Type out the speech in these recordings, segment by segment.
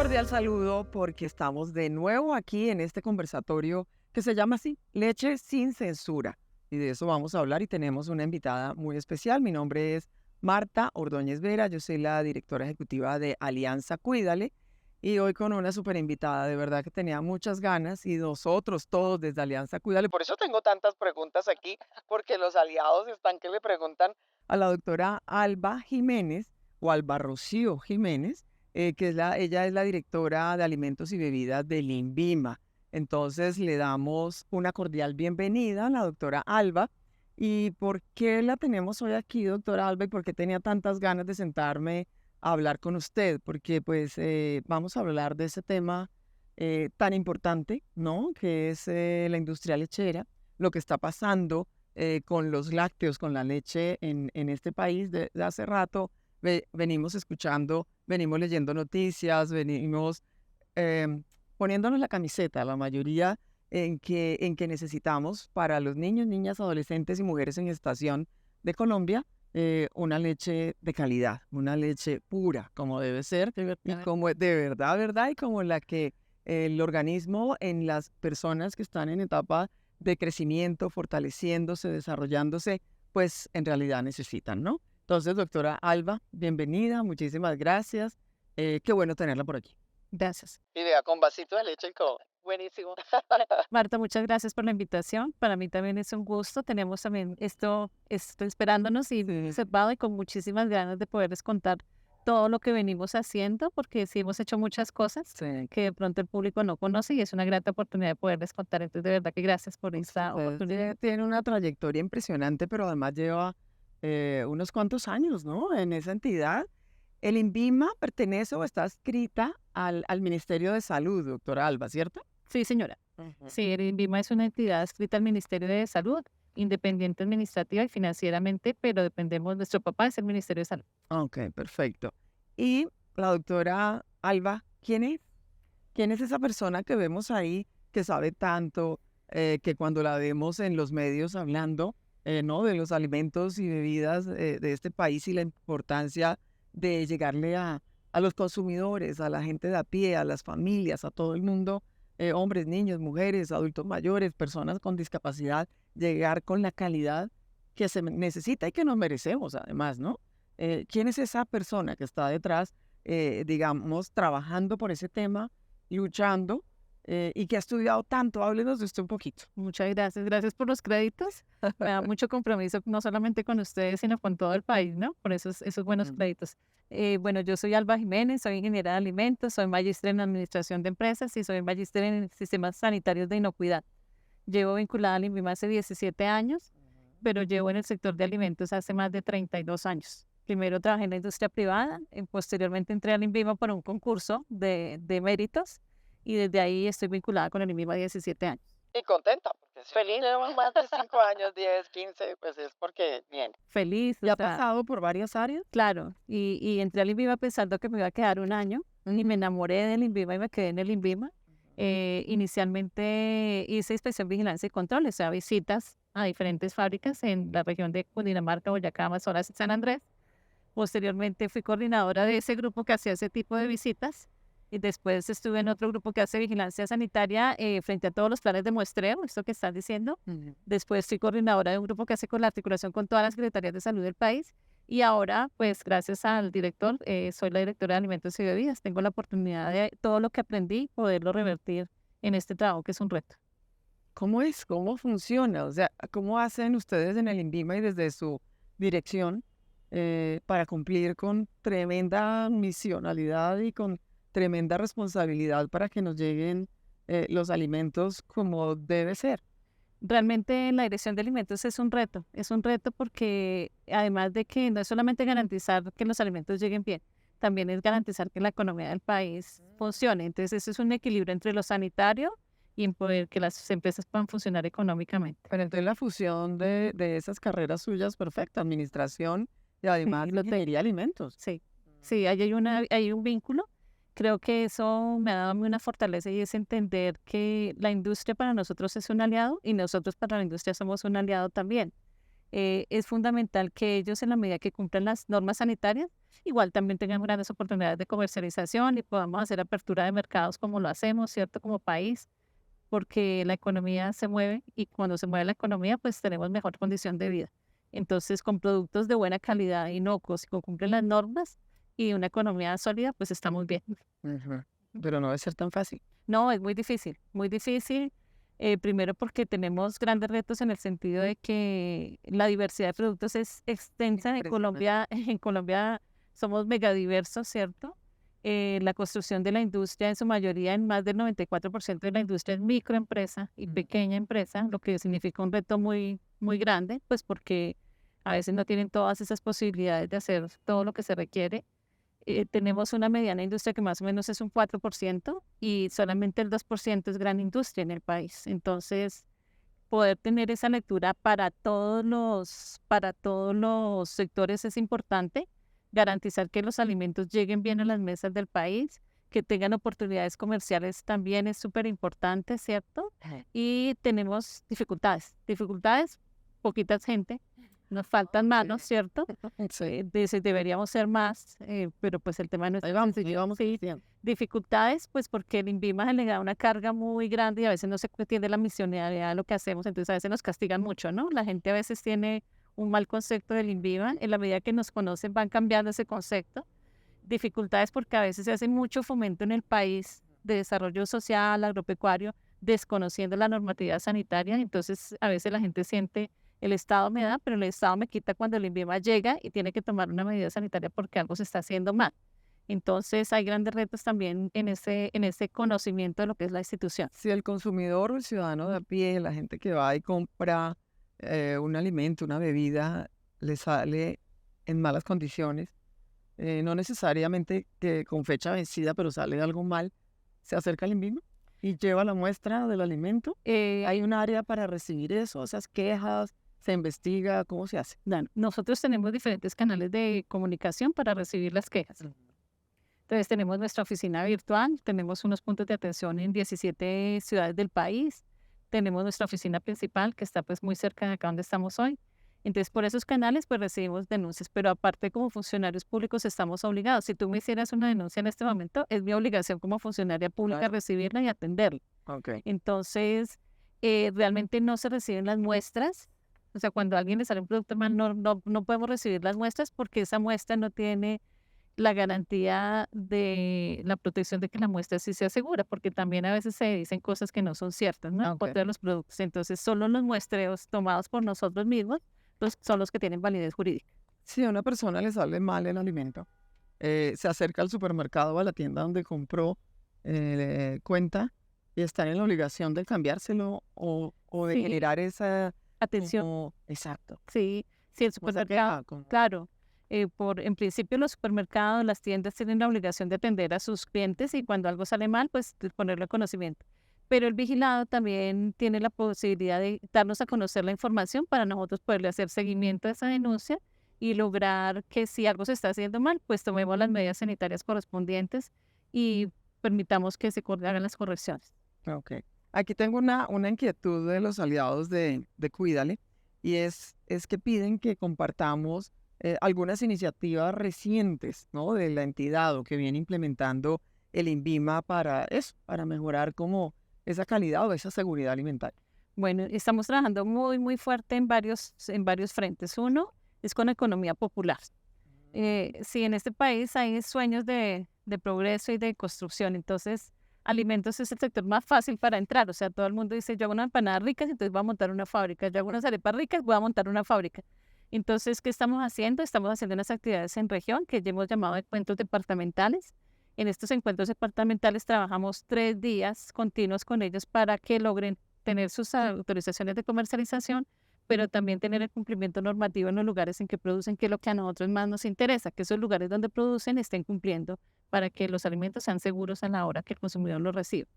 cordial saludo porque estamos de nuevo aquí en este conversatorio que se llama así, Leche sin Censura. Y de eso vamos a hablar y tenemos una invitada muy especial. Mi nombre es Marta Ordóñez Vera, yo soy la directora ejecutiva de Alianza Cuídale y hoy con una súper invitada, de verdad que tenía muchas ganas y nosotros todos desde Alianza Cuídale. Por eso tengo tantas preguntas aquí, porque los aliados están que le preguntan a la doctora Alba Jiménez o Alba Rocío Jiménez, ella es la directora de alimentos y bebidas del INVIMA. Entonces le damos una cordial bienvenida a la doctora Alba. ¿Y por qué la tenemos hoy aquí, doctora Alba? ¿Y por qué tenía tantas ganas de sentarme a hablar con usted? Porque pues vamos a hablar de ese tema tan importante, ¿no? Que es la industria lechera, lo que está pasando con los lácteos, con la leche en este país de hace rato. Venimos escuchando, venimos leyendo noticias, venimos poniéndonos la camiseta, la mayoría en que necesitamos para los niños, niñas, adolescentes y mujeres en gestación de Colombia una leche de calidad, una leche pura, como debe ser, y como de verdad, verdad, y como la que el organismo en las personas que están en etapa de crecimiento, fortaleciéndose, desarrollándose, pues en realidad necesitan, ¿no? Entonces, doctora Alba, bienvenida, muchísimas gracias. Qué bueno tenerla por aquí. Gracias. Y vea, con vasito de leche y todo. Buenísimo. Marta, muchas gracias por la invitación. Para mí también es un gusto. Tenemos también esto esperándonos y Sí, observado y con muchísimas ganas de poderles contar todo lo que venimos haciendo, porque sí hemos hecho muchas cosas sí. que de pronto el público no conoce y es una grata oportunidad de poderles contar. Entonces, de verdad que gracias por esta Usted oportunidad. tiene una trayectoria impresionante, pero además lleva unos cuantos años, ¿no? En esa entidad. El INVIMA pertenece o está adscrita al Ministerio de Salud, doctora Alba, ¿cierto? Sí, señora. Ujú. Sí, el INVIMA es una entidad adscrita al Ministerio de Salud, independiente administrativa y financieramente, pero dependemos, nuestro papá es el Ministerio de Salud. Ok, perfecto. Y la doctora Alba, ¿quién es? ¿Quién es esa persona que vemos ahí que sabe tanto, que cuando la vemos en los medios hablando, ¿no? De los alimentos y bebidas de este país y la importancia de llegarle a los consumidores, a la gente de a pie, a las familias, a todo el mundo, hombres, niños, mujeres, adultos mayores, personas con discapacidad, llegar con la calidad que se necesita y que nos merecemos además, ¿no? ¿Quién es esa persona que está detrás, digamos, trabajando por ese tema, luchando y que ha estudiado tanto? Háblenos de usted un poquito. Muchas gracias. Gracias por los créditos. Me da mucho compromiso, no solamente con ustedes, sino con todo el país, ¿no? Por esos buenos Mm. créditos. Bueno, yo soy Alba Jiménez, soy ingeniera de alimentos, soy magíster en administración de empresas y soy magíster en sistemas sanitarios de inocuidad. Llevo vinculada al INVIMA hace 17 años, pero llevo en el sector de alimentos hace más de 32 años. Primero trabajé en la industria privada, posteriormente entré al INVIMA por un concurso de méritos y desde ahí estoy vinculada con el INVIMA 17 años. Y contenta, porque si feliz llevo más de 5 años, 10, 15, pues es porque bien. Feliz, ¿Y o ha sea, pasado por varias áreas? claro, y entré al INVIMA pensando que me iba a quedar un año y me enamoré del INVIMA y me quedé en el INVIMA. Inicialmente hice inspección, vigilancia y control, o sea, visitas a diferentes fábricas en la región de Cundinamarca, Boyacá, Amazonas y San Andrés. Posteriormente fui coordinadora de ese grupo que hacía ese tipo de visitas y después estuve en otro grupo que hace vigilancia sanitaria frente a todos los planes de muestreo, esto que estás diciendo. Ujú. Después fui coordinadora de un grupo que hace con la articulación con todas las secretarías de salud del país y ahora, pues gracias al director, soy la directora de alimentos y bebidas. Tengo la oportunidad de todo lo que aprendí, poderlo revertir en este trabajo que es un reto. ¿Cómo es? ¿Cómo funciona? O sea, ¿cómo hacen ustedes en el INVIMA y desde su dirección para cumplir con tremenda misionalidad y con tremenda responsabilidad para que nos lleguen los alimentos como debe ser? Realmente la dirección de alimentos es un reto porque además de que no es solamente garantizar que los alimentos lleguen bien, también es garantizar que la economía del país funcione. Entonces, eso es un equilibrio entre lo sanitario y en poder que las empresas puedan funcionar económicamente. Pero entonces la fusión de esas carreras suyas, perfecta, administración y además Sí, lo tengo. ingeniería de alimentos. Sí, sí, hay un vínculo. Creo que eso me ha dado a mí una fortaleza y es entender que la industria para nosotros es un aliado y nosotros para la industria somos un aliado también. Es fundamental que ellos, en la medida que cumplan las normas sanitarias, igual también tengan grandes oportunidades de comercialización y podamos hacer apertura de mercados como lo hacemos, ¿cierto? Como país, porque la economía se mueve y cuando se mueve la economía, pues tenemos mejor condición de vida. Entonces, con productos de buena calidad, inocuos y que cumplen las normas y una economía sólida, pues estamos bien. Ujú. Pero no debe ser tan fácil. No, es muy difícil, muy difícil. Primero porque tenemos grandes retos en el sentido de que la diversidad de productos es extensa. En Impresionante. Colombia, en Colombia somos megadiversos, ¿cierto? La construcción de la industria, en su mayoría, en más del 94% de la industria es microempresa y pequeña empresa, lo que significa un reto muy, muy grande, pues porque a veces no tienen todas esas posibilidades de hacer todo lo que se requiere. Tenemos una mediana industria que más o menos es un 4% y solamente el 2% es gran industria en el país. Entonces, poder tener esa lectura para todos los sectores es importante. Garantizar que los alimentos lleguen bien a las mesas del país, que tengan oportunidades comerciales también es súper importante, ¿cierto? Ajá. Y tenemos dificultades, poquita gente, nos faltan manos, ¿cierto? Sí. Deberíamos ser más, pero pues el tema no es Ahí tan vamos, sencillo. ahí vamos Sí, creciendo. dificultades, pues porque el INVIMA le da una carga muy grande y a veces no se entiende la misionalidad de lo que hacemos, entonces a veces nos castigan mucho, ¿no? La gente a veces tiene un mal concepto del INVIMA, en la medida que nos conocen van cambiando ese concepto. Dificultades porque a veces se hace mucho fomento en el país de desarrollo social, agropecuario, desconociendo la normatividad sanitaria, entonces a veces la gente siente el Estado me da, pero el Estado me quita cuando el INVIMA llega y tiene que tomar una medida sanitaria porque algo se está haciendo mal. Entonces hay grandes retos también en ese conocimiento de lo que es la institución. Si el consumidor o el ciudadano de a pie, la gente que va y compra un alimento, una bebida, le sale en malas condiciones, no necesariamente que con fecha vencida, pero sale algo mal, se acerca al INVIMA y lleva la muestra del alimento. Hay un área para recibir eso, esas quejas, se investiga, ¿cómo se hace? Nosotros tenemos diferentes canales de comunicación para recibir las quejas. Entonces tenemos nuestra oficina virtual, tenemos unos puntos de atención en 17 ciudades del país, tenemos nuestra oficina principal que está pues muy cerca de acá donde estamos hoy. Entonces por esos canales pues recibimos denuncias, pero aparte como funcionarios públicos estamos obligados. Si tú me hicieras una denuncia en este momento, es mi obligación como funcionaria pública Claro. recibirla y atenderla. Ok. Entonces realmente no se reciben las muestras. O sea, cuando a alguien le sale un producto mal, no podemos recibir las muestras porque esa muestra no tiene la garantía de la protección de que la muestra sí sea segura, porque también a veces se dicen cosas que no son ciertas, ¿no? En Ok. contra de los productos. Entonces, solo los muestreos tomados por nosotros mismos son los que tienen validez jurídica. Si a una persona le sale mal el alimento, se acerca al supermercado o a la tienda donde compró, cuenta y está en la obligación de cambiárselo o de Sí, generar esa atención. exacto. Sí, sí, el Como esa supermercado, queja, como- claro. En principio, los supermercados, las tiendas tienen la obligación de atender a sus clientes y cuando algo sale mal, pues de ponerlo en conocimiento. Pero el vigilado también tiene la posibilidad de darnos a conocer la información para nosotros poderle hacer seguimiento a esa denuncia y lograr que si algo se está haciendo mal, pues tomemos las medidas sanitarias correspondientes y permitamos que hagan las correcciones. Ok. Aquí tengo una inquietud de los aliados de Cuídale y es que piden que compartamos algunas iniciativas recientes, ¿no? De la entidad o que viene implementando el INVIMA para eso, para mejorar como esa calidad o esa seguridad alimentaria. Bueno, estamos trabajando muy, muy fuerte en varios frentes. Uno es con economía popular. Sí, en este país hay sueños de progreso y de construcción, entonces alimentos es el sector más fácil para entrar. O sea, todo el mundo dice, yo hago unas empanadas ricas, entonces voy a montar una fábrica. Yo hago unas arepas ricas, voy a montar una fábrica. Entonces, ¿qué estamos haciendo? Estamos haciendo unas actividades en región que ya hemos llamado encuentros departamentales. En estos encuentros departamentales trabajamos 3 días continuos con ellos para que logren tener sus autorizaciones de comercialización, pero también tener el cumplimiento normativo en los lugares en que producen, que es lo que a nosotros más nos interesa, que esos lugares donde producen estén cumpliendo para que los alimentos sean seguros a la hora que el consumidor los recibe.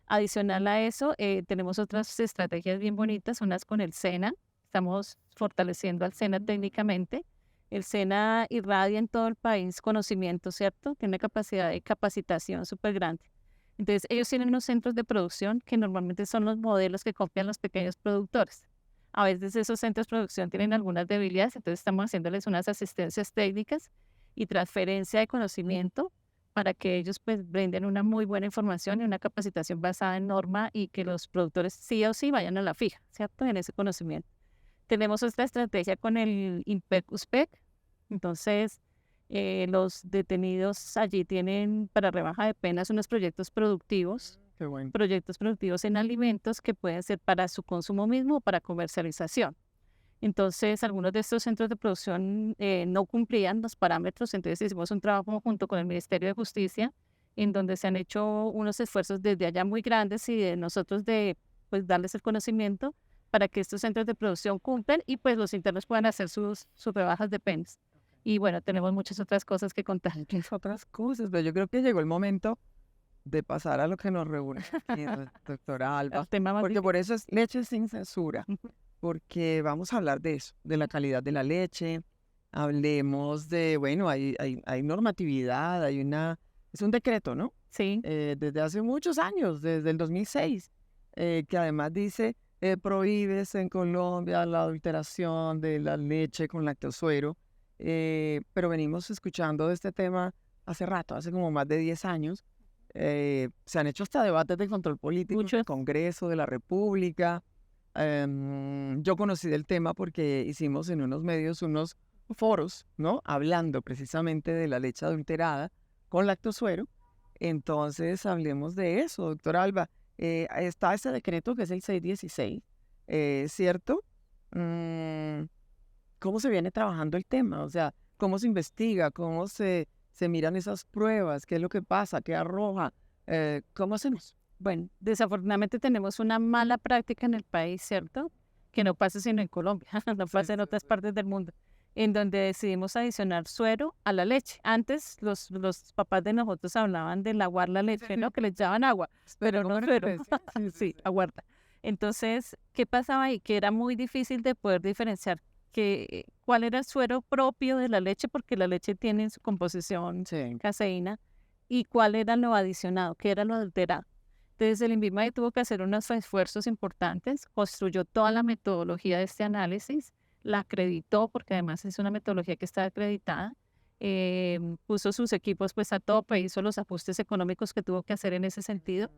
Adicional a eso, tenemos otras estrategias bien bonitas, unas con el SENA. Estamos fortaleciendo al SENA técnicamente. El SENA irradia en todo el país conocimiento, ¿cierto? Tiene una capacidad de capacitación súper grande. Entonces, ellos tienen unos centros de producción que normalmente son los modelos que copian los pequeños productores. A veces esos centros de producción tienen algunas debilidades, entonces estamos haciéndoles unas asistencias técnicas y transferencia de conocimiento para que ellos pues brinden una muy buena información y una capacitación basada en norma y que los productores sí o sí vayan a la fija, ¿cierto? En ese conocimiento. Tenemos otra estrategia con el IMPEC-USPEC. Entonces, los detenidos allí tienen para rebaja de penas unos Qué bueno. proyectos productivos en alimentos que pueden ser para su consumo mismo o para comercialización. Entonces, algunos de estos centros de producción no cumplían los parámetros, entonces hicimos un trabajo junto con el Ministerio de Justicia, en donde se han hecho unos esfuerzos desde allá muy grandes y de nosotros de pues, darles el conocimiento para que estos centros de producción cumplan y pues los internos puedan hacer sus rebajas de penas. Y bueno, tenemos muchas otras cosas que contar. Muchas otras cosas, pero yo creo que llegó el momento de pasar a lo que nos reúne aquí, doctora Alba, El tema más porque difícil. por eso es leche sin censura, porque vamos a hablar de eso, de la calidad de la leche, hablemos de, bueno, hay normatividad, es un decreto, ¿no? Sí, Desde hace muchos años, desde el 2006, que además dice, prohíbes en Colombia la adulteración de la leche con lactosuero, pero venimos escuchando de este tema hace rato, hace como más de 10 años. Se han hecho hasta debates de control político en el muchos. Congreso de la República. Yo conocí del tema porque hicimos en unos medios unos foros, ¿no? Hablando precisamente de la leche adulterada con lactosuero. Entonces, hablemos de eso, doctora Alba. Está ese decreto que es el 616, ¿cierto? Mm, ¿Cómo se viene trabajando el tema? O sea, ¿cómo se investiga? ¿Cómo se miran esas pruebas? ¿Qué es lo que pasa? ¿Qué arroja? ¿Cómo hacemos? Bueno, desafortunadamente tenemos una mala práctica en el país, ¿cierto? Que no pasa sino en Colombia, no Sí, pasa en sí, otras sí. partes del mundo, en donde decidimos adicionar suero a la leche. Antes los papás de nosotros hablaban de aguar la leche, ¿no? Que le echaban agua, pero ¿Cómo no era que suero. le decían? Sí, sí, Sí, sí. aguarda. Entonces, ¿qué pasaba ahí? Que era muy difícil de poder diferenciar cuál era el suero propio de la leche, porque la leche tiene en su composición Sí. caseína, y cuál era lo adicionado, qué era lo adulterado. Entonces, el INVIMA tuvo que hacer unos esfuerzos importantes, construyó toda la metodología de este análisis, la acreditó, porque además es una metodología que está acreditada, puso sus equipos pues a tope, hizo los ajustes económicos que tuvo que hacer en ese sentido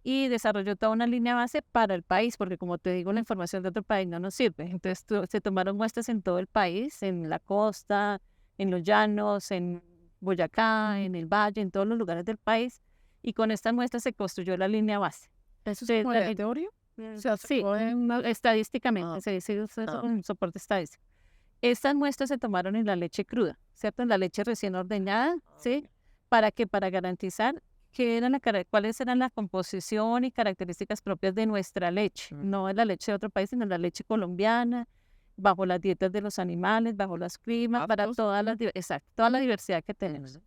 y desarrolló toda una línea base para el país, porque como te digo, la información de otro país no nos sirve. Entonces, se tomaron muestras en todo el país, en la costa, en los llanos, en Boyacá, en el valle, en todos los lugares del país, y con estas muestras se construyó la línea base. ¿Eso es Entonces, como aleatorio? Se hace sí, estadísticamente, Ah, se dice eso ah, con un soporte estadístico. Estas muestras se tomaron en la leche cruda, ¿cierto? En la leche recién ordeñada, ¿sí? ok. ¿Para qué? Para garantizar cuáles eran la composición y características propias de nuestra leche, no de la leche de otro país, sino la leche colombiana, bajo las dietas de los animales, bajo los climas, para Aptos. exacto, toda la diversidad que tenemos. Ujú.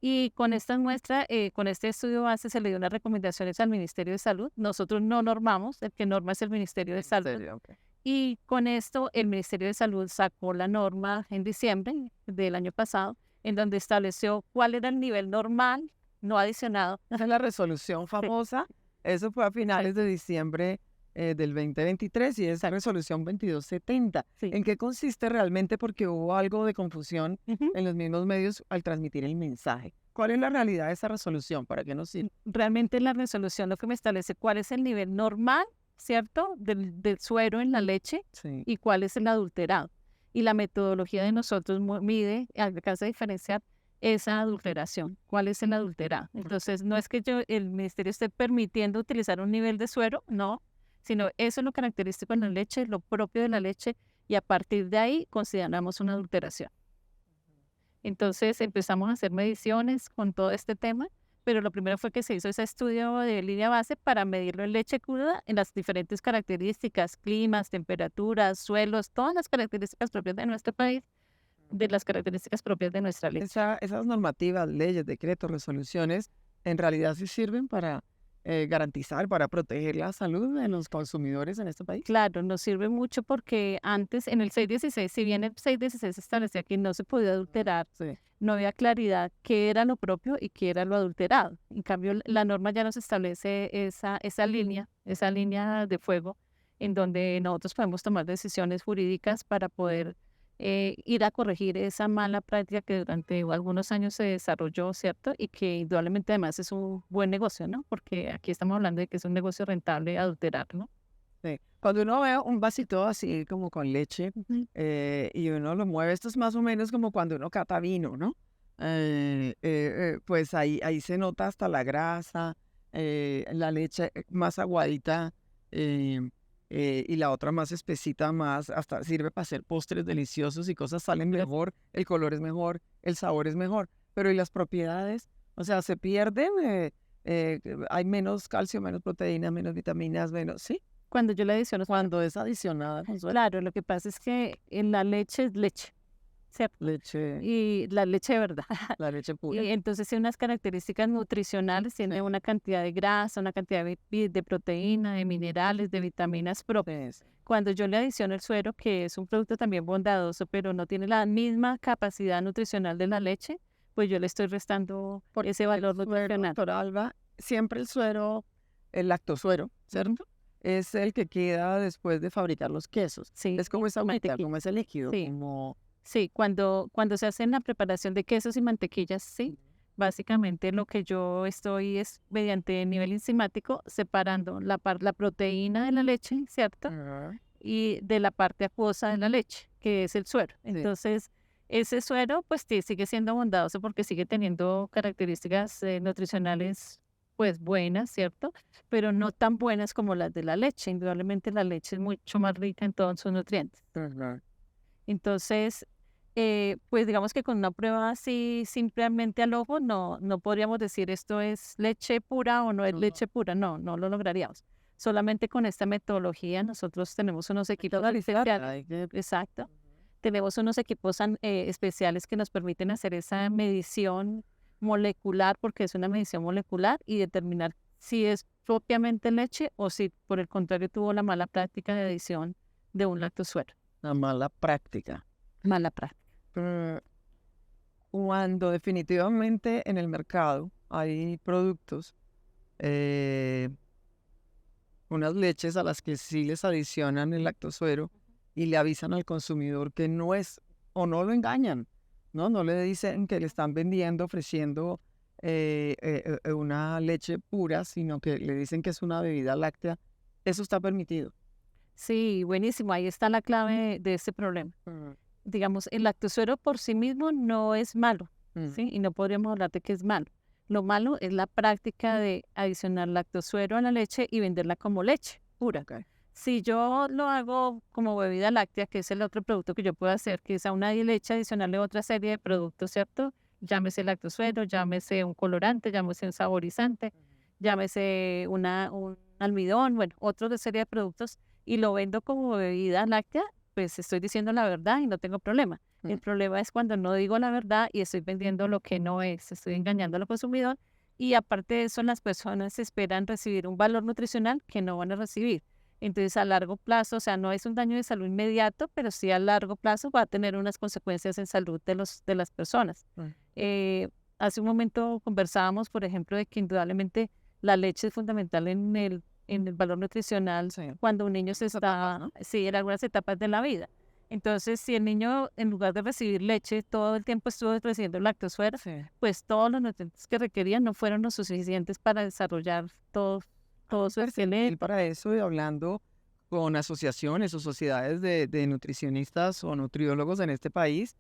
Y con esta muestra, con este estudio base, se le dio unas recomendaciones al Ministerio de Salud. Nosotros no normamos, el que norma es el Ministerio de En Salud. serio, ok. Y con esto, el Ministerio de Salud sacó la norma en diciembre del año pasado, en donde estableció cuál era el nivel normal, no adicionado. Esa es la resolución Sí, famosa. Eso fue a finales exacto, de diciembre del 2023 y es exacto, resolución 2270. sí. ¿En qué consiste realmente? Porque hubo algo de confusión Ujú. en los mismos medios al transmitir el mensaje. ¿Cuál es la realidad de esa resolución? ¿Para qué nos sirve? Realmente la resolución lo que me establece cuál es el nivel normal, ¿cierto? Del suero en la leche Sí. y cuál es el adulterado. Y la metodología de nosotros mide, alcanza a diferenciar esa adulteración, cuál es el adulterado. Entonces, no es que el ministerio esté permitiendo utilizar un nivel de suero, no, sino eso es lo característico en la leche, lo propio de la leche, y a partir de ahí consideramos una adulteración. Entonces empezamos a hacer mediciones con todo este tema, pero lo primero fue que se hizo ese estudio de línea base para medirlo en leche cruda en las diferentes características, climas, temperaturas, suelos, todas las características propias de nuestro país, de las características propias de nuestra leche. Esas normativas, leyes, decretos, resoluciones, en realidad sí sirven para garantizar, para proteger la salud de los consumidores en este país. Claro, nos sirve mucho porque antes, en el 616, si bien el 616 establecía que no se podía adulterar, Sí. no había claridad qué era lo propio y qué era lo adulterado. En cambio, la norma ya nos establece esa línea de fuego en donde nosotros podemos tomar decisiones jurídicas para poder ir a corregir esa mala práctica que durante algunos años se desarrolló, ¿cierto? Y que indudablemente además es un buen negocio, ¿no? Porque aquí estamos hablando de que es un negocio rentable adulterar, ¿no? Sí. Cuando uno ve un vasito así como con leche Ujú. y uno lo mueve, esto es más o menos como cuando uno cata vino, ¿no? Pues ahí se nota hasta la grasa, la leche más aguadita eh, y la otra más espesita, más hasta sirve para hacer postres deliciosos y cosas salen mejor, el color es mejor, el sabor es mejor, pero ¿y las propiedades? O sea, se pierden, hay menos calcio, menos proteínas, menos vitaminas, menos, ¿sí? Cuando yo le adiciono, Cuando es adicionada, Consuelo, claro, lo que pasa es que en la leche es leche, ¿cierto? leche, Y la leche de verdad. la leche pura. Y entonces tiene unas características nutricionales, tiene una cantidad de grasa, una cantidad de proteína, de minerales, de vitaminas propias. Sí, sí. Cuando yo le adiciono el suero, que es un producto también bondadoso, pero no tiene la misma capacidad nutricional de la leche, pues yo le estoy restando Porque ese el valor suero, nutricional. doctora Alba, siempre el suero, el lactosuero, ¿cierto? Es el que queda después de fabricar los quesos. Sí, Es como esa agüita, mantequilla. como ese líquido, Sí, como... sí, cuando se hace la preparación de quesos y mantequillas, sí. Básicamente lo que yo estoy es mediante nivel enzimático separando la proteína de la leche, ¿cierto? Ajá, Y de la parte acuosa de la leche, que es el suero. sí. Entonces, ese suero pues sigue siendo bondadoso porque sigue teniendo características nutricionales pues buenas, ¿cierto? Pero no tan buenas como las de la leche. Indudablemente la leche es mucho más rica en todos sus nutrientes. Ajá. Entonces, pues digamos que con una prueba así simplemente al ojo no podríamos decir esto es leche pura o no es No, leche pura, no lo lograríamos. Solamente con esta metodología nosotros tenemos unos equipos especiales, hay que... exacto, tenemos unos equipos especiales que nos permiten hacer esa medición molecular, porque es una medición molecular, y determinar si es propiamente leche o si por el contrario tuvo la mala práctica de adición de un lactosuero. La mala práctica. Mala práctica. Pero cuando definitivamente en el mercado hay productos, eh, unas leches a las que sí les adicionan el lactosuero y le avisan al consumidor que no es, o no lo engañan, ¿no? No le dicen que le están vendiendo, ofreciendo una leche pura, sino que le dicen que es una bebida láctea. Eso está permitido. Sí, buenísimo. Ahí está la clave de este problema. Mm, Digamos, el lactosuero por sí mismo no es malo, mm, ¿sí? Y no podríamos hablar de que es malo. Lo malo es la práctica de adicionar lactosuero a la leche y venderla como leche pura. ok. Si yo lo hago como bebida láctea, que es el otro producto que yo puedo hacer, que es a una leche adicionarle otra serie de productos, ¿cierto? Llámese lactosuero, llámese un colorante, llámese un saborizante, llámese un almidón, bueno, otra serie de productos, y lo vendo como bebida láctea, pues estoy diciendo la verdad y no tengo problema. El Mm. problema es cuando no digo la verdad y estoy vendiendo lo que no es, estoy engañando al consumidor y aparte de eso las personas esperan recibir un valor nutricional que no van a recibir. Entonces a largo plazo, o sea, no es un daño de salud inmediato, pero sí a largo plazo va a tener unas consecuencias en salud de las personas. Mm. Eh, Hace un momento conversábamos, por ejemplo, de que indudablemente la leche es fundamental en el valor nutricional Sí. cuando un niño se Algunas etapas, está, ¿no? sí, en algunas etapas de la vida. Entonces, si el niño, en lugar de recibir leche, todo el tiempo estuvo recibiendo lactosuero, Sí. pues todos los nutrientes que requería no fueron los suficientes para desarrollar todo su Percentil esqueleto. para eso y hablando con asociaciones o sociedades de nutricionistas o nutriólogos en este país,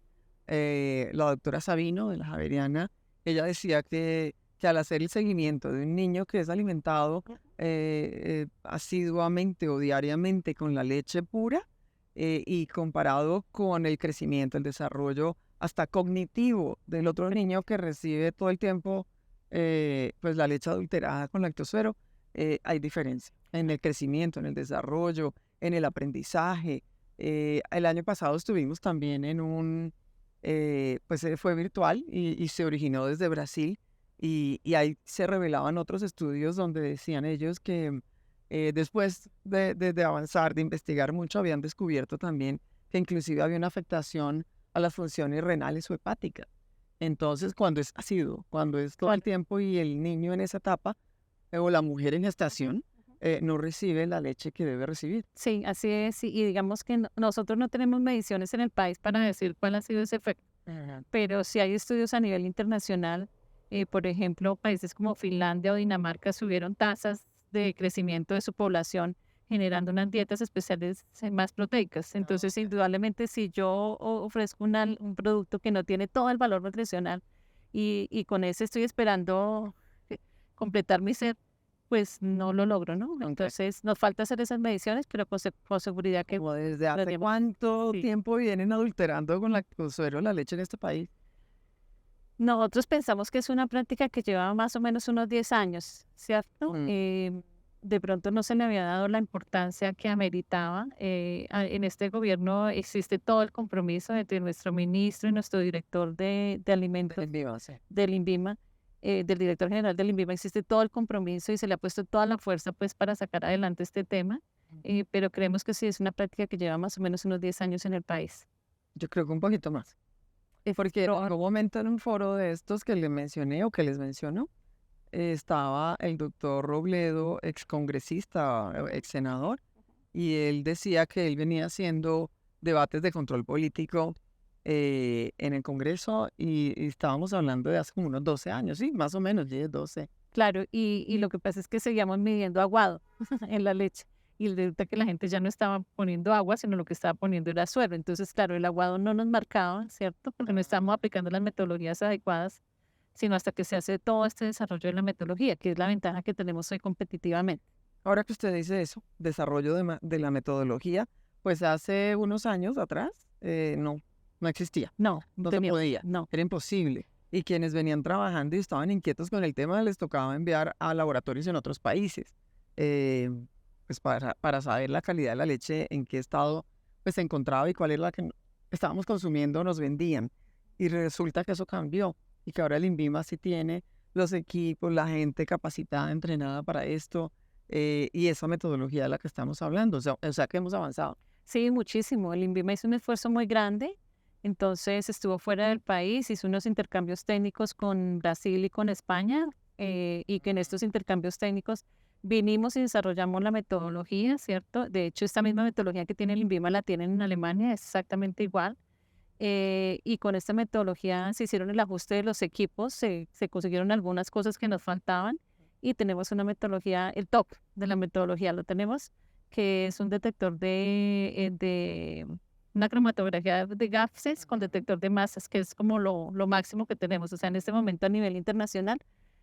la doctora Sabino de la Javeriana, ella decía que al hacer el seguimiento de un niño que es alimentado asiduamente o diariamente con la leche pura y comparado con el crecimiento, el desarrollo hasta cognitivo del otro niño que recibe todo el tiempo pues la leche adulterada con lactosuero, hay diferencia en el crecimiento, en el desarrollo, en el aprendizaje. El año pasado estuvimos también en pues fue virtual y se originó desde Brasil y ahí se revelaban otros estudios donde decían ellos que después de avanzar, de investigar mucho, habían descubierto también que inclusive había una afectación a las funciones renales o hepáticas. Entonces, cuando es ácido, cuando es todo el tiempo y el niño en esa etapa, o la mujer en gestación, no recibe la leche que debe recibir. Sí, así es. Y digamos que nosotros no tenemos mediciones en el país para decir cuál ha sido ese efecto, pero sí hay estudios a nivel internacional. Por ejemplo, países como Finlandia o Dinamarca subieron tasas de crecimiento de su población generando unas dietas especiales más proteicas. Entonces, indudablemente, si yo ofrezco un producto que no tiene todo el valor nutricional y con ese estoy esperando completar mi ser, pues no lo logro, ¿no? Ok. Entonces, nos falta hacer esas mediciones, pero con seguridad que Como desde hace podríamos- cuánto sí. tiempo vienen adulterando con lactosuero la leche en este país. Nosotros pensamos que es una práctica que lleva más o menos unos 10 años, ¿cierto? De pronto no se le había dado la importancia que ameritaba. En este gobierno existe todo el compromiso entre nuestro ministro y nuestro director de alimentos del INVIMA, del director general del INVIMA, existe todo el compromiso y se le ha puesto toda la fuerza pues para sacar adelante este tema, pero creemos que sí es una práctica que lleva más o menos unos 10 años en el país. Yo creo que un poquito más. Porque en algún momento en un foro de estos que le mencioné o que les menciono, estaba el doctor Robledo, ex congresista, ex senador, y él decía que él venía haciendo debates de control político en el Congreso y estábamos hablando de hace como unos 12 años, sí, más o menos, 10, 12. Claro, y lo que pasa es que seguíamos midiendo aguado en la leche. Y resulta que la gente ya no estaba poniendo agua, sino lo que estaba poniendo era suero. Entonces, claro, el aguado no nos marcaba, ¿cierto? Porque no estábamos aplicando las metodologías adecuadas, sino hasta que se hace todo este desarrollo de la metodología, que es la ventaja que tenemos hoy competitivamente. Ahora que usted dice eso, desarrollo de la metodología, pues hace unos años atrás no existía, No no se podía, no. era imposible. Y quienes venían trabajando y estaban inquietos con el tema les tocaba enviar a laboratorios en otros países, eh, pues para saber la calidad de la leche, en qué estado pues se encontraba y cuál era la que estábamos consumiendo, nos vendían. Y resulta que eso cambió y que ahora el INVIMA sí tiene los equipos, la gente capacitada, entrenada para esto y esa metodología de la que estamos hablando. O sea que hemos avanzado. Sí, muchísimo. El INVIMA hizo un esfuerzo muy grande. Entonces estuvo fuera del país, hizo unos intercambios técnicos con Brasil y con España, y que en estos intercambios técnicos vinimos y desarrollamos la metodología, ¿cierto? De hecho, esta misma metodología que tiene el INVIMA la tienen en Alemania, es exactamente igual. Y con esta metodología se hicieron el ajuste de los equipos, se consiguieron algunas cosas que nos faltaban y tenemos una metodología, el top de la metodología lo tenemos, que es un detector de una cromatografía de gases con detector de masas, que es como lo máximo que tenemos. O sea, en este momento a nivel internacional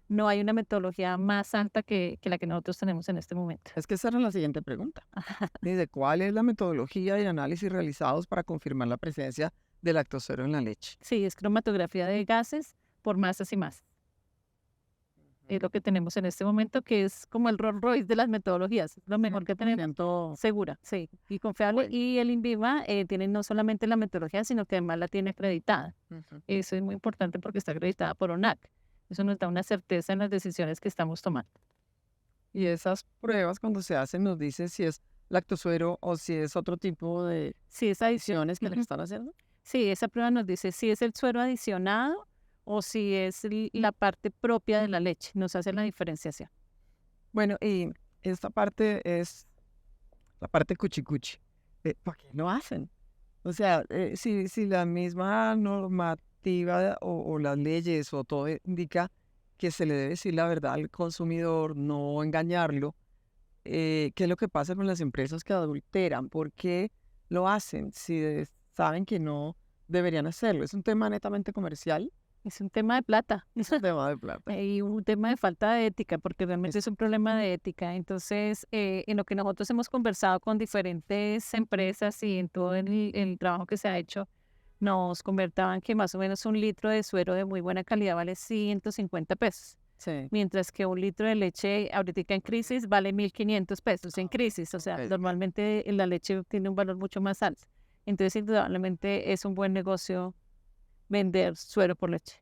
no hay una metodología más alta que la que nosotros tenemos en este momento. Es que esa era la siguiente pregunta. Dice, ¿cuál es la metodología y análisis realizados para confirmar la presencia de lactosuero en la leche? Sí, es cromatografía de gases por masas y masas. Es lo que tenemos en este momento, que es como el Rolls Royce de las metodologías, lo mejor que tenemos, segura, sí, y confiable. Bueno. Y el INVIMA tiene no solamente la metodología, sino que además la tiene acreditada. Eso es muy importante porque está acreditada por ONAC. Eso nos da una certeza en las decisiones que estamos tomando. Y esas pruebas cuando se hacen nos dice si es lactosuero o si es otro tipo de Sí, esa adición, adiciones que le están haciendo. sí, esa prueba nos dice si es el suero adicionado o si es la parte propia de la leche. Nos hace la diferenciación. Bueno, y esta parte es la parte cuchicuchi. ¿Por qué lo hacen? O sea, si la misma normativa o las leyes o todo indica que se le debe decir la verdad al consumidor, no engañarlo, ¿qué es lo que pasa con las empresas que adulteran? ¿Por qué lo hacen si saben que no deberían hacerlo? ¿Es un tema netamente comercial? Es un tema de plata. Es un tema de plata. Y un tema de falta de ética, porque realmente es un problema de ética. Entonces, en lo que nosotros hemos conversado con diferentes empresas y en todo el trabajo que se ha hecho, nos conversaban que más o menos 1 litro de suero de muy buena calidad vale 150 pesos, Sí. mientras que 1 litro de leche ahorita en crisis vale 1.500 pesos en crisis. O sea, Ok. normalmente la leche tiene un valor mucho más alto. Entonces, indudablemente es un buen negocio vender suero por leche.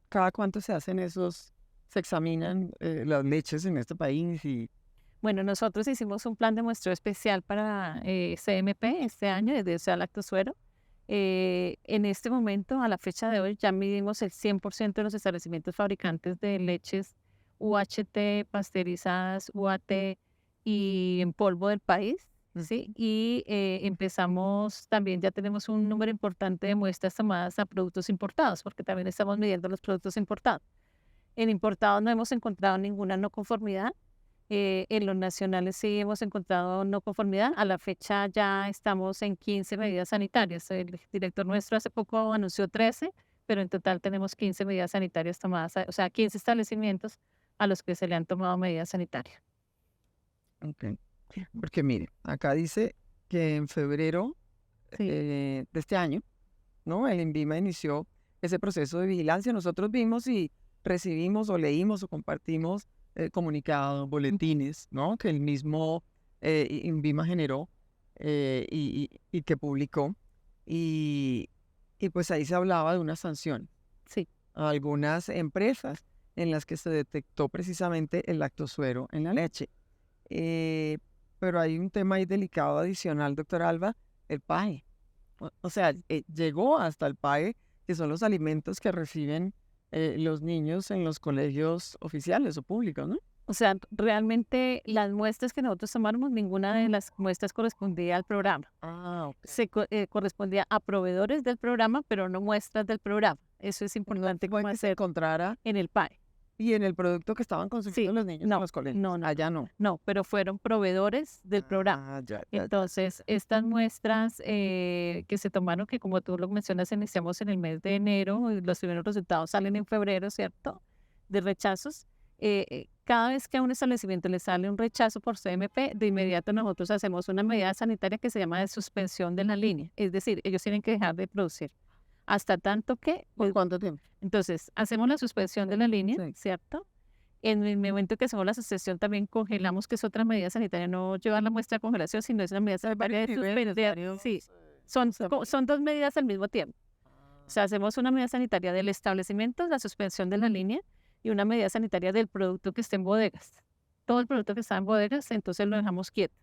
¿Cada cuánto se hacen se examinan las leches en este país? Y Bueno, nosotros hicimos un plan de muestreo especial para CMP este año, desde Sea Lactosuero. En este momento, a la fecha de hoy, ya midimos el 100% de los establecimientos fabricantes de leches UHT, pasteurizadas, UAT, y en polvo del país, Ujú. ¿sí? Y empezamos también, ya tenemos un número importante de muestras tomadas a productos importados, porque también estamos midiendo los productos importados. En importados no hemos encontrado ninguna no conformidad. En los nacionales sí hemos encontrado no conformidad. A la fecha ya estamos en 15 medidas sanitarias. El director nuestro hace poco anunció 13, pero en total tenemos 15 medidas sanitarias tomadas, o sea, 15 establecimientos a los que se le han tomado medidas sanitarias. Ok. Porque mire, acá dice que en febrero Sí. de este año, ¿no? El INVIMA inició ese proceso de vigilancia. Nosotros vimos y recibimos o leímos o compartimos comunicados, boletines, ¿no? Que el mismo INVIMA generó y que publicó. Y, y pues ahí se hablaba de una sanción Sí. a algunas empresas en las que se detectó precisamente el lactosuero en la leche. Eh, pero hay un tema ahí delicado adicional, doctor Alba, el PAE. O sea, llegó hasta el PAE, que son los alimentos que reciben los niños en los colegios oficiales o públicos, ¿no? O sea, realmente las muestras que nosotros tomamos, ninguna de las muestras correspondía al programa. Ah, ok. Correspondía a proveedores del programa, pero no muestras del programa. Eso es No importante fue como que se hacer encontrara en el PAE. y en el producto que estaban consumiendo Sí, los niños en no, los colegios. no, no, Allá no. no, pero fueron proveedores del programa. Ah, ya, ya, ya. Entonces, estas muestras que se tomaron, que como tú lo mencionas, iniciamos en el mes de enero, y los primeros resultados salen en febrero, ¿cierto? De rechazos. Cada vez que a un establecimiento le sale un rechazo por CMP, de inmediato nosotros hacemos una medida sanitaria que se llama de suspensión de la línea. Es decir, ellos tienen que dejar de producir. Hasta tanto que, ¿Por cuánto tiempo? entonces, hacemos la suspensión de la línea, Sí. ¿cierto? En el momento que hacemos la suspensión, también congelamos, que es otra medida sanitaria, no llevar la muestra a congelación, sino es una medida Hay sanitaria varios de niveles, suspender. Sí, ¿cómo se llama? son dos medidas al mismo tiempo. O sea, hacemos una medida sanitaria del establecimiento, la suspensión de la línea, y una medida sanitaria del producto que esté en bodegas. Todo el producto que está en bodegas, entonces lo dejamos quieto.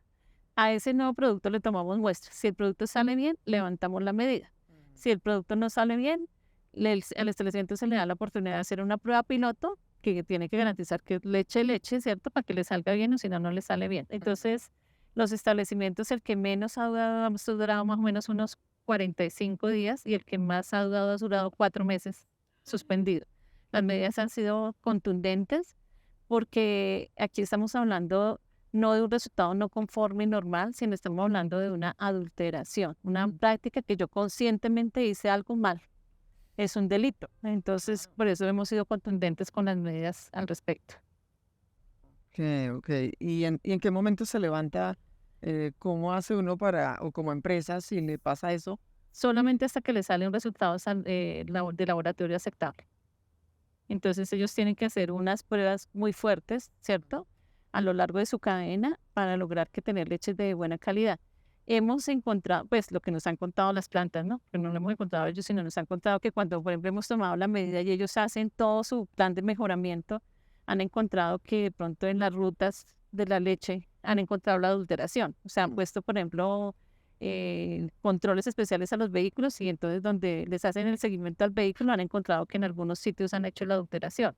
A ese nuevo producto le tomamos muestras. Si el producto sale bien, levantamos la medida. Si el producto no sale bien, al establecimiento se le da la oportunidad de hacer una prueba piloto que tiene que garantizar que es leche, ¿cierto? Para que le salga bien, o si no, no le sale bien. Entonces, los establecimientos, el que menos ha durado, ha durado más o menos unos 45 días, y el que más ha durado 4 meses suspendido. Las medidas han sido contundentes porque aquí estamos hablando no de un resultado no conforme y normal, sino estamos hablando de una adulteración, una práctica que yo conscientemente hice algo mal. Es un delito. Entonces, por eso hemos sido contundentes con las medidas al respecto. Ok, ok. ¿Y en qué momento se levanta? ¿Cómo hace uno para, o como empresa, si le pasa eso? Solamente hasta que le sale un resultado de laboratorio aceptable. Entonces, ellos tienen que hacer unas pruebas muy fuertes, ¿cierto? A lo largo de su cadena para lograr que tener leches de buena calidad. Hemos encontrado, pues lo que nos han contado las plantas, ¿no? Pero no lo hemos encontrado ellos, sino nos han contado que cuando, por ejemplo, hemos tomado la medida y ellos hacen todo su plan de mejoramiento, han encontrado que de pronto en las rutas de la leche han encontrado la adulteración. O sea, han puesto, por ejemplo, controles especiales a los vehículos, y entonces donde les hacen el seguimiento al vehículo han encontrado que en algunos sitios han hecho la adulteración.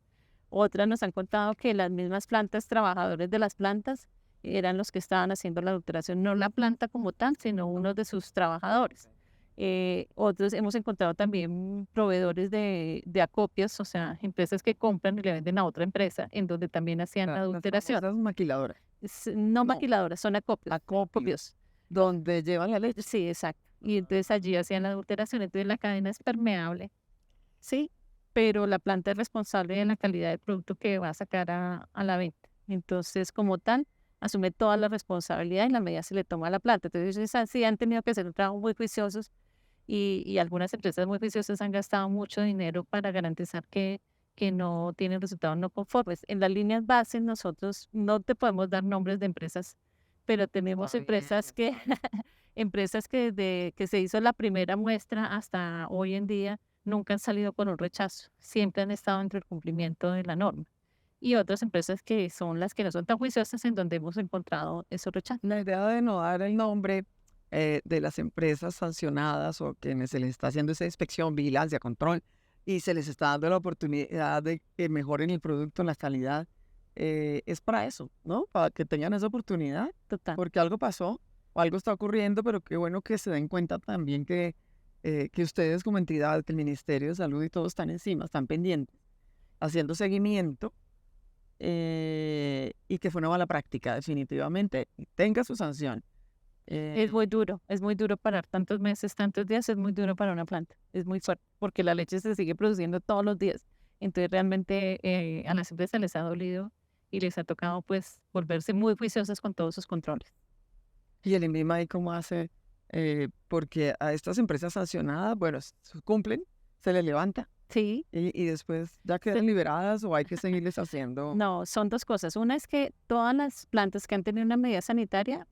Otras nos han contado que las mismas plantas, trabajadores de las plantas, eran los que estaban haciendo la adulteración, no la planta como tal, sino uno de sus trabajadores. Otros hemos encontrado también proveedores de acopios, o sea, empresas que compran y le venden a otra empresa, en donde también hacían la Las adulteración. famosas maquiladoras. No No, maquiladoras, son acopios. acopios, donde llevan la leche. Sí, exacto. Y entonces allí hacían la adulteración, entonces la cadena es permeable, ¿sí? Pero la planta es responsable de la calidad del producto que va a sacar a la venta. Entonces, como tal, asume toda la responsabilidad y la medida se le toma a la planta. Entonces, ellos sí han tenido que hacer un trabajo muy juiciosos, y algunas empresas muy juiciosas han gastado mucho dinero para garantizar que no tienen resultados no conformes. En las líneas bases nosotros no te podemos dar nombres de empresas, pero tenemos Está bien, empresas que está bien. empresas que desde que se hizo la primera muestra hasta hoy en día nunca han salido con un rechazo, siempre han estado entre el cumplimiento de la norma. Y otras empresas que son las que no son tan juiciosas, en donde hemos encontrado esos rechazos. La idea de no dar el nombre de las empresas sancionadas o quienes se les está haciendo esa inspección, vigilancia, control, y se les está dando la oportunidad de que mejoren el producto, la calidad, es para eso, ¿no? Para que tengan esa oportunidad, Total. porque algo pasó o algo está ocurriendo, pero qué bueno que se den cuenta también que ustedes como entidad, que el Ministerio de Salud y todos están encima, están pendientes, haciendo seguimiento, y que fue una mala práctica, definitivamente, y tenga su sanción. Eh, Es muy duro parar tantos meses, tantos días, es muy duro para una planta, es muy fuerte, porque la leche se sigue produciendo todos los días. Entonces realmente a las empresas les ha dolido y les ha tocado pues volverse muy juiciosas con todos sus controles. y el INVIMA ahí cómo hace, porque a estas empresas sancionadas, bueno, cumplen, se les levanta Sí, y después ya se- quedan liberadas o hay que seguirles haciendo. no, son dos cosas. Una es que todas las plantas que han tenido una medida sanitaria,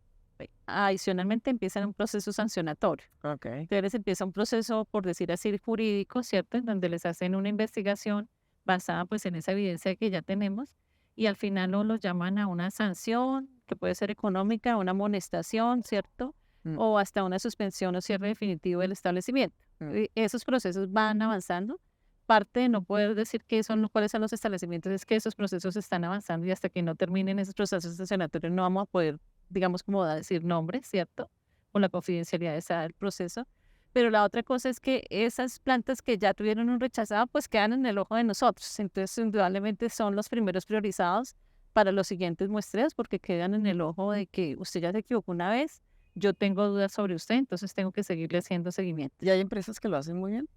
adicionalmente empiezan un proceso sancionatorio. Ok. Entonces empieza un proceso, por decir así, jurídico, ¿cierto? En donde les hacen una investigación basada pues en esa evidencia que ya tenemos y al final o los llaman a una sanción, que puede ser económica, una amonestación, ¿cierto? Mm, O hasta una suspensión o cierre definitivo del establecimiento. mm. Y esos procesos van avanzando. Parte de no poder decir cuáles son los establecimientos es que esos procesos están avanzando y hasta que no terminen esos procesos sancionatorios no vamos a poder, digamos, como decir nombres, ¿cierto? Por la confidencialidad de ese proceso. Pero la otra cosa es que esas plantas que ya tuvieron un rechazado, pues quedan en el ojo de nosotros. Entonces, indudablemente son los primeros priorizados para los siguientes muestreos porque quedan en el ojo de que usted ya se equivocó una vez, yo tengo dudas sobre usted, entonces tengo que seguirle haciendo seguimiento. Y hay empresas que lo hacen muy bien.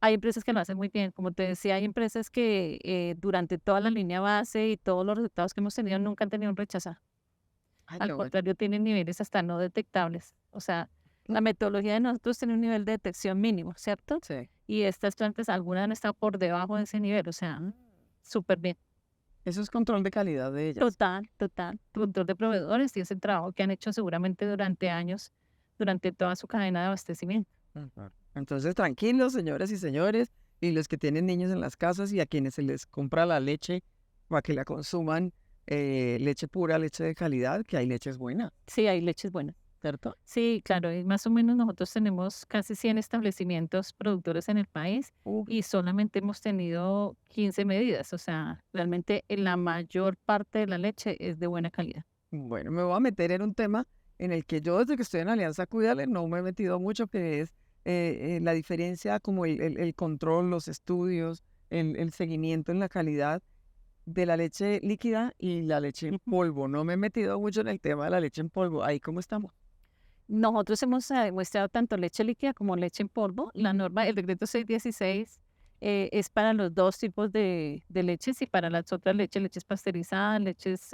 Hay empresas que lo hacen muy bien, como te decía, hay empresas que durante toda la línea base y todos los resultados que hemos tenido nunca han tenido un rechazado. Ay, Al qué bueno. contrario, tienen niveles hasta no detectables. O sea, la metodología de nosotros tiene un nivel de detección mínimo, ¿cierto? Sí. Y estas plantas, algunas han estado por debajo de ese nivel, o sea, súper bien. Eso es control de calidad de ellas. Total, total. Control de proveedores y ese trabajo que han hecho seguramente durante años, durante toda su cadena de abastecimiento. Ujú. Entonces, tranquilos, señoras y señores, y los que tienen niños en las casas y a quienes se les compra la leche para que la consuman, leche pura, leche de calidad, que hay leches buenas, Sí, hay leches buenas. ¿cierto? Sí, claro, y más o menos nosotros tenemos casi 100 establecimientos productores en el país Uf. y solamente hemos tenido 15 medidas, o sea, realmente la mayor parte de la leche es de buena calidad. Bueno, me voy a meter en un tema en el que yo desde que estoy en Alianza Cuídale no me he metido mucho, que es la diferencia como el control, los estudios, el seguimiento en la calidad de la leche líquida y la leche en Ujú. polvo. No me he metido mucho en el tema de la leche en polvo. Ahí cómo estamos. Nosotros hemos demostrado tanto leche líquida como leche en polvo. La norma, el decreto 616, es para los dos tipos de leches y para las otras leches pasteurizadas, leches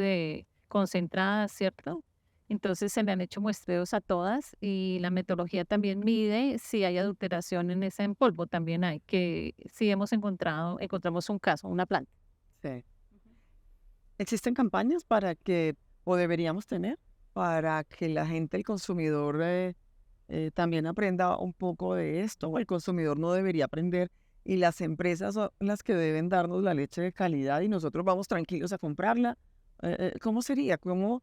concentradas, ¿cierto? Entonces se le han hecho muestreos a todas y la metodología también mide si hay adulteración en esa en polvo. También hay que, si encontramos un caso, una planta. Sí. ¿Existen campañas para que, o deberíamos tener, para que la gente, el consumidor, también aprenda un poco de esto? O el consumidor no debería aprender y las empresas son las que deben darnos la leche de calidad y nosotros vamos tranquilos a comprarla. ¿Cómo sería? ¿Cómo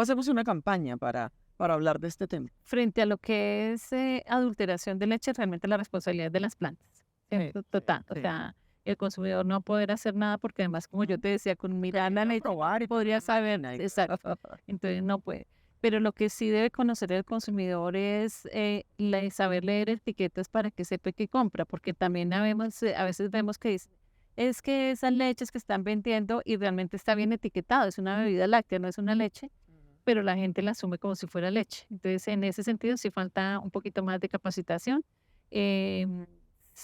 hacemos una campaña para hablar de este tema? Frente a lo que es adulteración de leche, realmente la responsabilidad es de las plantas, ¿cierto? Total. O Sí. sea, el consumidor no va a poder hacer nada porque además, como yo te decía, con mirar la leche Probar y podría saber, Ay, exacto. Entonces no puede. Pero lo que sí debe conocer el consumidor es saber leer etiquetas para que sepa qué compra, porque también a veces vemos que dice, es que esas leches que están vendiendo y realmente está bien etiquetado, es una bebida láctea, no es una leche, pero la gente la asume como si fuera leche. Entonces, en ese sentido, sí falta un poquito más de capacitación. Em,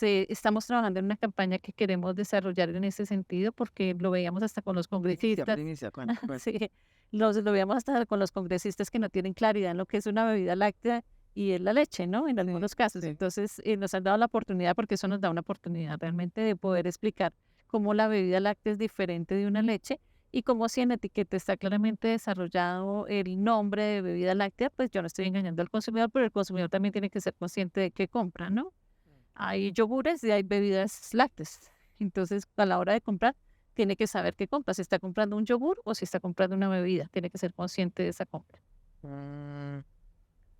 estamos trabajando en una campaña que queremos desarrollar en ese sentido porque lo veíamos hasta con los Primicia, congresistas. primicia, cuenta, cuenta. Sí, lo veíamos hasta con los congresistas que no tienen claridad en lo que es una bebida láctea y es la leche, ¿no? En algunos casos. Sí. Entonces, nos han dado la oportunidad, porque eso nos da una oportunidad realmente de poder explicar cómo la bebida láctea es diferente de una leche y como si en la etiqueta está claramente desarrollado el nombre de bebida láctea, pues yo no estoy engañando al consumidor, pero el consumidor también tiene que ser consciente de qué compra, ¿no? Hay yogures y hay bebidas lácteas. Entonces, a la hora de comprar, tiene que saber qué compra, si está comprando un yogur o si está comprando una bebida, tiene que ser consciente de esa compra. Mm,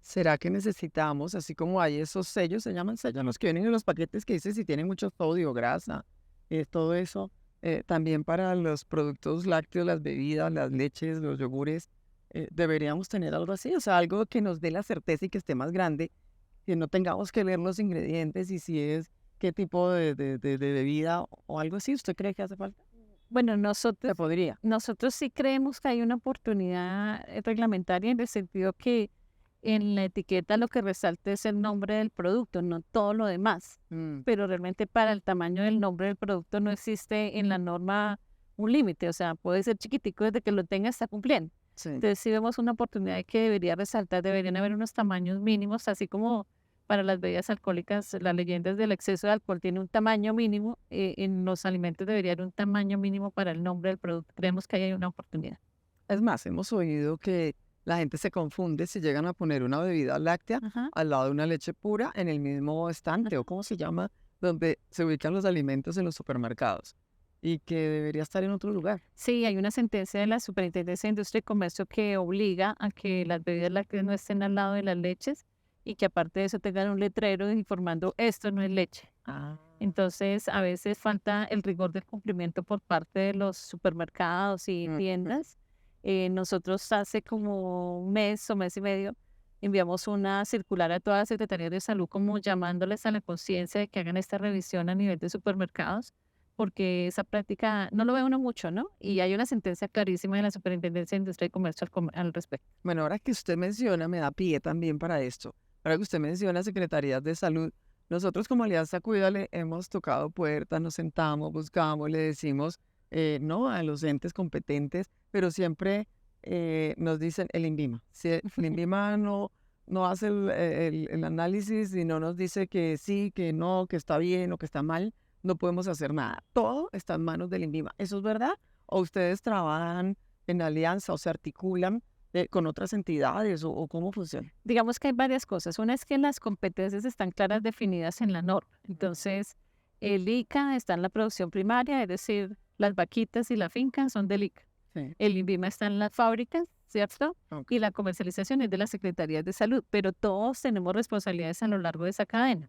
¿Será que necesitamos, así como hay esos sellos, se llaman sellos, los que vienen en los paquetes que dicen si tienen mucho sodio, grasa, todo eso? también para los productos lácteos, las bebidas, las leches, los yogures, deberíamos tener algo así, o sea, algo que nos dé la certeza y que esté más grande, que no tengamos que leer los ingredientes y si es qué tipo de bebida o algo así. ¿Usted cree que hace falta? Bueno, Se podría. nosotros sí creemos que hay una oportunidad reglamentaria en el sentido que en la etiqueta lo que resalta es el nombre del producto, no todo lo demás. Mm, Pero realmente para el tamaño del nombre del producto no existe en la norma un límite, o sea, puede ser chiquitico desde que lo tenga está cumpliendo. sí. Entonces sí vemos una oportunidad que debería resaltar, deberían haber unos tamaños mínimos, así como para las bebidas alcohólicas, las leyendas del exceso de alcohol tiene un tamaño mínimo, en los alimentos debería haber un tamaño mínimo para el nombre del producto. Creemos que ahí hay una oportunidad. Es más, hemos oído que la gente se confunde si llegan a poner una bebida láctea Ajá. al lado de una leche pura en el mismo estante o cómo se llama, donde se ubican los alimentos en los supermercados y que debería estar en otro lugar. Sí, hay una sentencia de la Superintendencia de Industria y Comercio que obliga a que las bebidas lácteas no estén al lado de las leches y que aparte de eso tengan un letrero informando esto no es leche. Ah, Entonces, a veces falta el rigor del cumplimiento por parte de los supermercados y mm, tiendas. Nosotros hace como un mes o mes y medio enviamos una circular a todas las secretarías de salud como llamándoles a la conciencia de que hagan esta revisión a nivel de supermercados, porque esa práctica no lo ve uno mucho, ¿no? Y hay una sentencia clarísima de la Superintendencia de Industria y Comercio al respecto. Bueno, ahora que usted menciona, me da pie también para esto. Ahora que usted menciona Secretarías de Salud, nosotros como Alianza Cuídale hemos tocado puertas, nos sentamos, buscamos, le decimos no a los entes competentes, pero siempre nos dicen el INVIMA. Si el INVIMA no hace el análisis y no nos dice que sí, que no, que está bien o que está mal, no podemos hacer nada. Todo está en manos del INVIMA. ¿Eso es verdad? ¿O ustedes trabajan en alianza o se articulan con otras entidades o cómo funciona? Digamos que hay varias cosas. Una es que las competencias están claras definidas en la norma. Entonces, el ICA está en la producción primaria, es decir, las vaquitas y la finca son del ICA. Sí, El INVIMA está en las fábricas, ¿cierto? ok. Y la comercialización es de las secretarías de salud, pero todos tenemos responsabilidades a lo largo de esa cadena.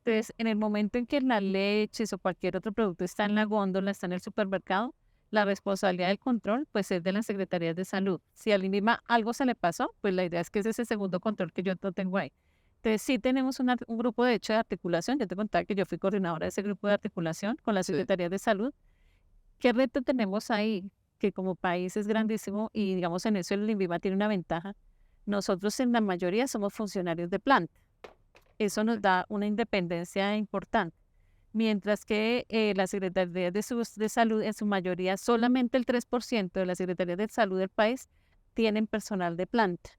Entonces, en el momento en que las leches o cualquier otro producto está en la góndola, está en el supermercado, la responsabilidad del control pues es de las secretarías de salud. Si al INVIMA algo se le pasó, pues la idea es que es ese segundo control que yo no tengo ahí. Entonces, sí tenemos un grupo de hecho de articulación. Yo te contaba que yo fui coordinadora de ese grupo de articulación con las Sí. secretarías de salud. ¿Qué reto tenemos ahí? Que como país es grandísimo y digamos en eso el INVIMA tiene una ventaja. Nosotros en la mayoría somos funcionarios de planta. Eso nos da una independencia importante. Mientras que las secretarías de salud, en su mayoría, solamente el 3% de las secretarías de salud del país tienen personal de planta.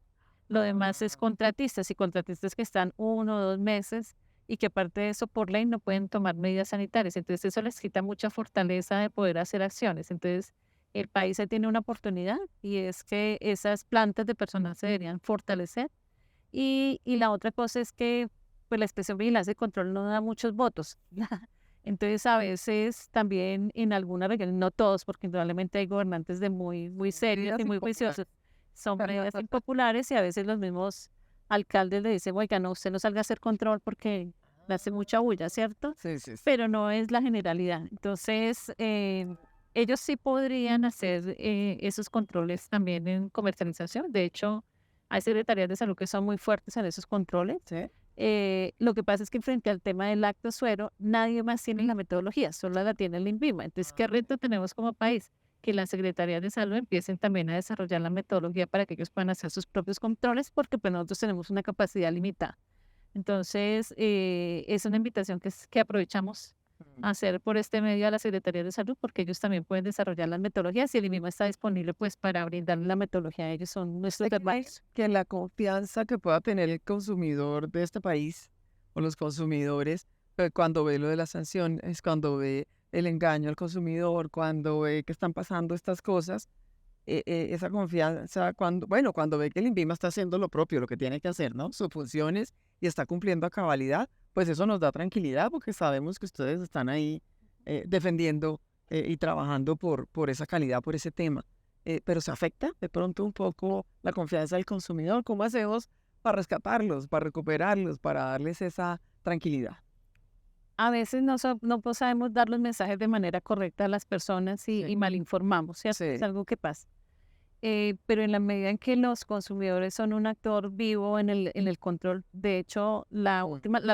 Lo demás es contratistas y contratistas que están 1 o 2 meses y que aparte de eso, por ley, no pueden tomar medidas sanitarias. Entonces, eso les quita mucha fortaleza de poder hacer acciones. Entonces, el país ahí tiene una oportunidad y es que esas plantas de personal se deberían fortalecer. Y la otra cosa es que pues, la expresión vigilancia y control no da muchos votos. Entonces, a veces también en algunas regiones, no todos, porque indudablemente hay gobernantes de muy serios Medidas y muy impopulares. juiciosos, son medidas impopulares y a veces los mismos alcaldes le dicen, oiga, no, usted no salga a hacer control porque le hace mucha bulla, ¿cierto? Sí, sí, sí. Pero no es la generalidad. Entonces, ellos sí podrían hacer esos controles también en comercialización. De hecho, hay secretarías de salud que son muy fuertes en esos controles. Sí. Lo que pasa es que frente al tema del lactosuero, nadie más tiene la metodología, solo la tiene el INVIMA. Entonces, ¿qué reto tenemos como país? Que las secretarías de salud empiecen también a desarrollar la metodología para que ellos puedan hacer sus propios controles, porque pues nosotros tenemos una capacidad limitada. Entonces, es una invitación que aprovechamos a hacer por este medio a la Secretaría de Salud, porque ellos también pueden desarrollar las metodologías y el INVIMA está disponible pues para brindarle la metodología a ellos, son nuestros ¿Usted cree hermanos. que la confianza que pueda tener el consumidor de este país o los consumidores cuando ve lo de la sanción, es cuando ve el engaño al consumidor, cuando ve que están pasando estas cosas, esa confianza, cuando ve que el INVIMA está haciendo lo propio, lo que tiene que hacer, ¿no? Sus funciones y está cumpliendo a cabalidad, pues eso nos da tranquilidad porque sabemos que ustedes están ahí defendiendo y trabajando por esa calidad, por ese tema. Pero se afecta de pronto un poco la confianza del consumidor. ¿Cómo hacemos para rescatarlos, para recuperarlos, para darles esa tranquilidad? A veces no sabemos dar los mensajes de manera correcta a las personas y Sí, malinformamos, ¿cierto? Es sí. algo que pasa. Pero en la medida en que los consumidores son un actor vivo en el control, de hecho, la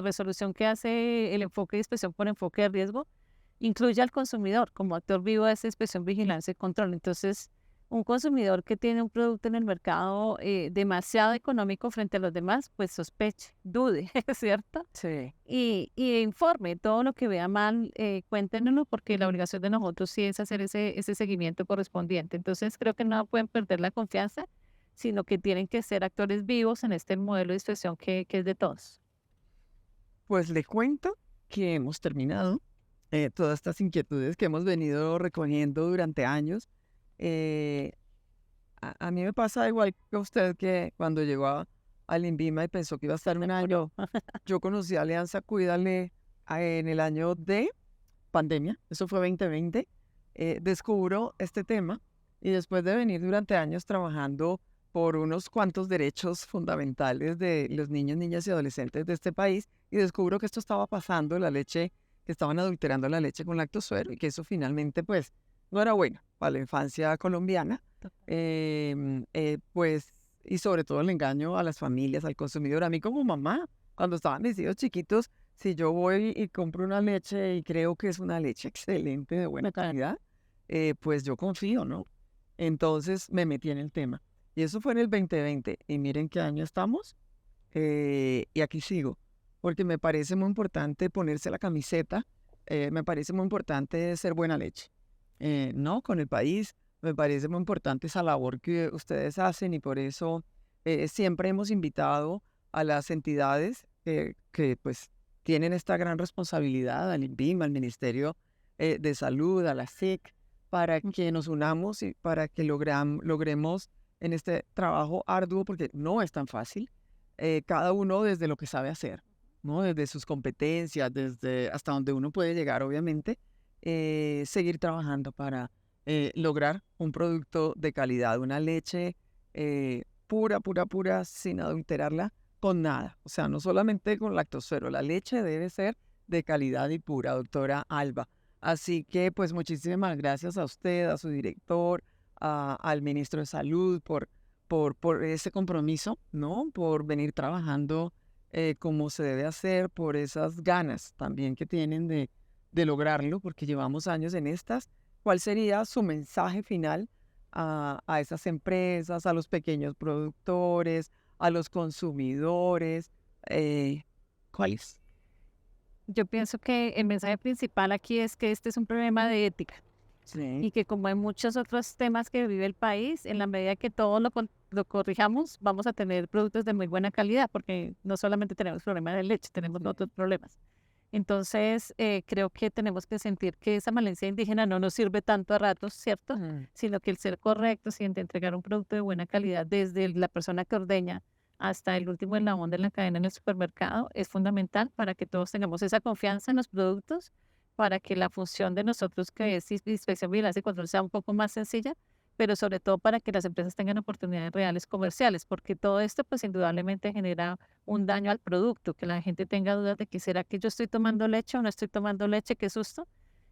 resolución que hace el enfoque de inspección por enfoque de riesgo incluye al consumidor como actor vivo de esa inspección, vigilancia y control. Entonces, un consumidor que tiene un producto en el mercado demasiado económico frente a los demás, pues sospeche, dude, ¿cierto? Sí. Y informe todo lo que vea mal, cuéntenoslo, porque la obligación de nosotros sí es hacer ese seguimiento correspondiente. Entonces, creo que no pueden perder la confianza, sino que tienen que ser actores vivos en este modelo de inspección que es de todos. Pues le cuento que hemos terminado todas estas inquietudes que hemos venido recogiendo durante años. Eh, a mí me pasa igual que a usted que cuando llegó al INVIMA y pensó que iba a estar un año, yo conocí a Alianza Cuídale en el año de pandemia, eso fue 2020, descubro este tema y después de venir durante años trabajando por unos cuantos derechos fundamentales de los niños, niñas y adolescentes de este país, y descubro que esto estaba pasando, la leche, que estaban adulterando la leche con lactosuero y que eso finalmente pues no era bueno para la infancia colombiana, pues, y sobre todo el engaño a las familias, al consumidor, a mí como mamá, cuando estaban mis hijos chiquitos, si yo voy y compro una leche y creo que es una leche excelente, de buena calidad, pues yo confío, ¿no? Entonces me metí en el tema. Y eso fue en el 2020. Y miren qué año estamos. Y aquí sigo. Porque me parece muy importante ponerse la camiseta. Me parece muy importante ser buena leche. ¿No? Con el país. Me parece muy importante esa labor que ustedes hacen. Y por eso siempre hemos invitado a las entidades que pues tienen esta gran responsabilidad, al INVIMA, al Ministerio de Salud, a la SIC, para que nos unamos y para que logremos en este trabajo arduo, porque no es tan fácil, cada uno desde lo que sabe hacer, ¿no? Desde sus competencias, desde hasta donde uno puede llegar, obviamente, seguir trabajando para lograr un producto de calidad, una leche pura, pura, pura, sin adulterarla con nada. O sea, no solamente con lactosuero, la leche debe ser de calidad y pura, doctora Alba. Así que, pues, muchísimas gracias a usted, a su director, al ministro de Salud por ese compromiso, ¿no? Por venir trabajando como se debe hacer, por esas ganas también que tienen de lograrlo, porque llevamos años en estas. ¿Cuál sería su mensaje final a esas empresas, a los pequeños productores, a los consumidores? ¿Cuál es? Yo pienso que el mensaje principal aquí es que este es un problema de ética Sí. y que como hay muchos otros temas que vive el país, en la medida que todo lo corrijamos, vamos a tener productos de muy buena calidad, porque no solamente tenemos problemas de leche, tenemos Sí. otros problemas. Entonces, creo que tenemos que sentir que esa malicia indígena no nos sirve tanto a ratos, ¿cierto? Mm. Sino que el ser correcto, siente entregar un producto de buena calidad desde la persona que ordeña hasta el último eslabón de la cadena en el supermercado es fundamental para que todos tengamos esa confianza en los productos, para que la función de nosotros, que es inspección, vigilancia y control, sea un poco más sencilla, pero sobre todo para que las empresas tengan oportunidades reales comerciales, porque todo esto, pues indudablemente genera un daño al producto, que la gente tenga dudas de que será que yo estoy tomando leche o no estoy tomando leche, qué susto.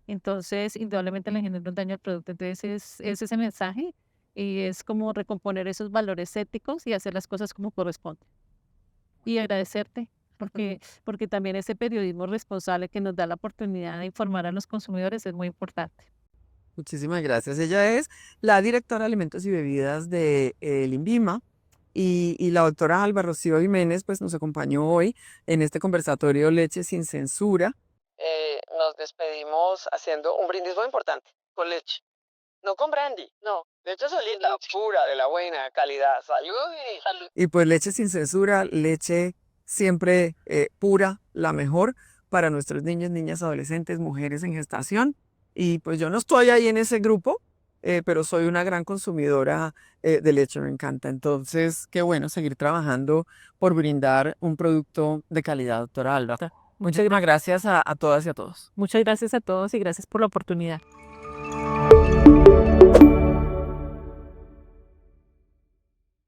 Entonces, indudablemente le genera un daño al producto. Entonces, es ese mensaje y es como recomponer esos valores éticos y hacer las cosas como corresponde. Y agradecerte, porque también ese periodismo responsable que nos da la oportunidad de informar a los consumidores es muy importante. Muchísimas gracias. Ella es la directora de Alimentos y Bebidas de el INVIMA y la doctora Alba Rocío Jiménez pues nos acompañó hoy en este conversatorio Leche sin Censura. Nos despedimos haciendo un brindis muy importante con leche. No con brandy, no. Leche solita, pura, de la buena calidad. Salud. Salud. Y pues leche sin censura, leche siempre pura, la mejor para nuestros niños, niñas, adolescentes, mujeres en gestación. Y pues yo no estoy ahí en ese grupo, pero soy una gran consumidora de leche, me encanta. Entonces, qué bueno seguir trabajando por brindar un producto de calidad, doctora Alba. Muchísimas gracias a todas y a todos. Muchas gracias a todos y gracias por la oportunidad.